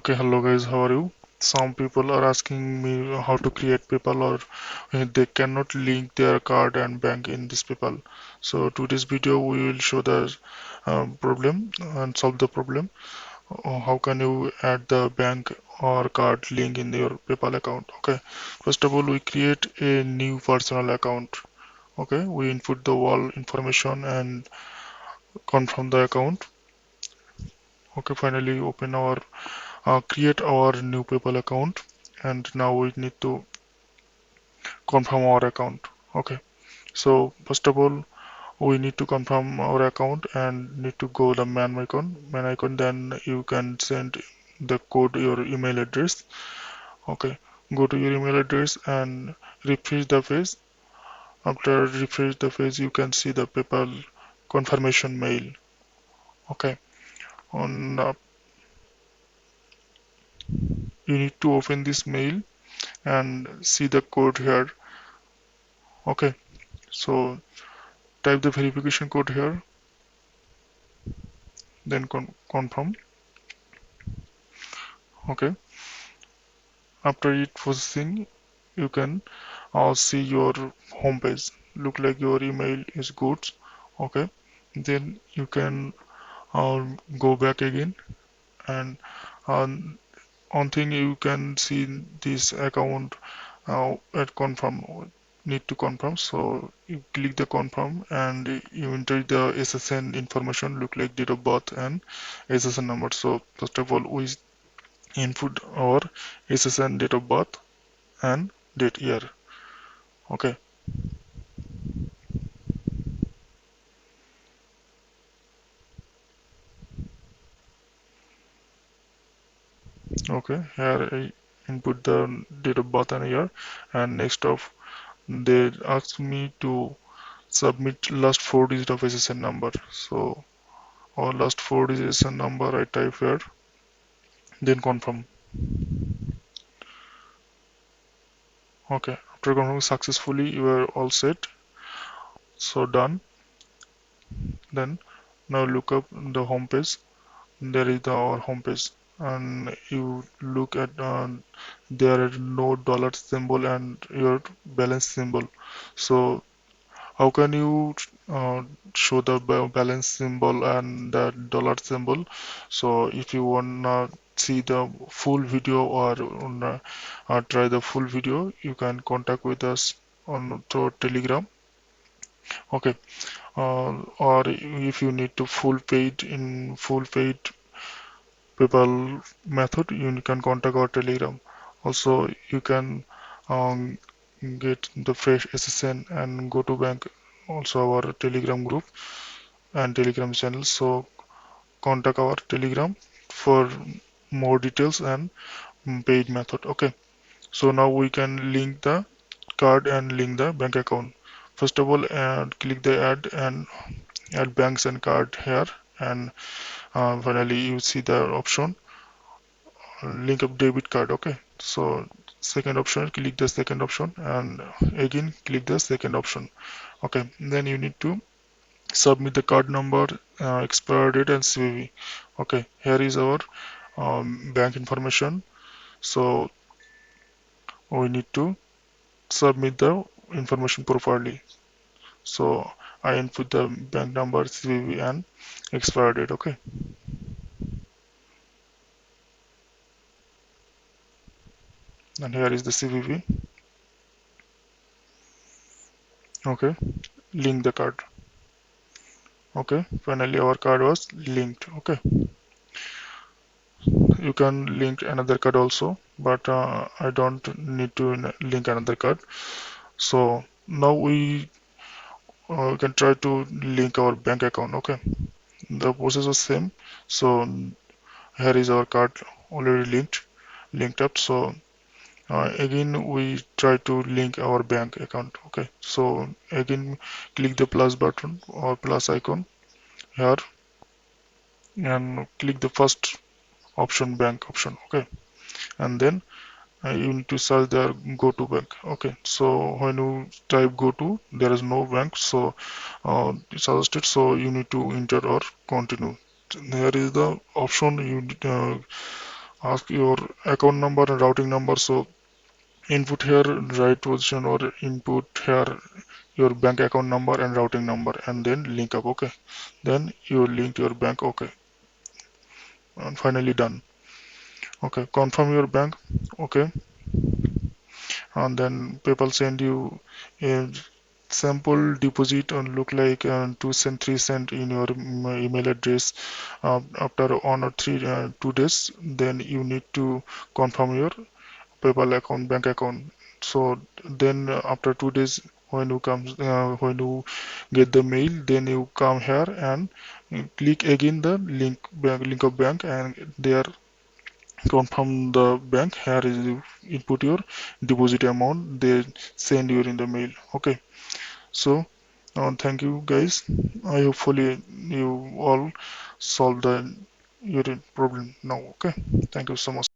Okay, hello guys, how are you? Some people are asking me how to create PayPal or they cannot link their card and bank in this PayPal. So today's video we will show the problem and solve the problem. How can you add the bank or card link in your PayPal account? Okay, first of all we create a new personal account. Okay, we input the all information and confirm the account. Okay, finally open our create our new PayPal account, and now we need to confirm our account. Okay, so first of all we need to confirm our account and need to go the main icon, then you can send the code your email address. Okay, go to your email address and refresh the page. After refresh the page you can see the PayPal confirmation mail. Okay, on you need to open this mail and see the code here. Okay, so type the verification code here, then confirm. Okay, after it processing you can see your home page. Look like your email is good. Okay, then you can go back again, and um, on thing you can see this account at confirm, need to confirm, so you click the confirm and you enter the SSN information, look like date of birth and SSN number. So first of all we input our SSN, date of birth and date year. Okay, okay, here I input the date of birth and year, and next of they ask me to submit last four digit of SSN number. So our last four digit SSN number I type here, then confirm. Okay, after confirming successfully you are all set. So done. Then now look up the home page. There is our home page, and you look at there are no dollar symbol and your balance symbol. So how can you show the balance symbol and the dollar symbol? So if you wanna see the full video or wanna, try the full video, you can contact with us on through Telegram. Okay, or if you need to full paid PayPal method, you can contact our Telegram. Also, you can um, get the fresh SSN and go to bank. Also, our Telegram group and Telegram channel. So, contact our Telegram for more details and paid method. Okay. So now we can link the card and link the bank account. First of all, click the add and add banks and card here, and finally you see the option link up debit card. Okay, so second option, click the second option and again click the second option. Okay, then you need to submit the card number, expire date and CVV. Okay, here is our bank information, so we need to submit the information properly. So I input the bank number, CVV and expire date. Okay, and here is the CVV. Okay, link the card. Okay, finally our card was linked. Okay, you can link another card also, but I don't need to link another card. So now we can try to link our bank account. Okay, the process is same. So here is our card already linked up. So again we try to link our bank account. Okay, so again click the plus button or plus icon here and click the first option, bank option. Okay, and then you need to search there go to bank. Okay, so when you type go to, there is no bank, so it's suggested, so you need to enter or continue. Here is the option you ask your account number and routing number. So input here right position or input here your bank account number and routing number and then link up. Okay, then you link your bank. Okay, and finally done. Okay, confirm your bank. Okay, and then PayPal send you a sample deposit and look like 2 cent 3 cent in your email address. After 1 or 2 days, then you need to confirm your PayPal account, bank account. So then after 2 days, when you get the mail, then you come here and click again the link of bank, and there confirm the bank. Here is you input your deposit amount. They send you in the mail. Okay. So thank you guys. I hopefully you all solve the your problem now. Okay. Thank you so much.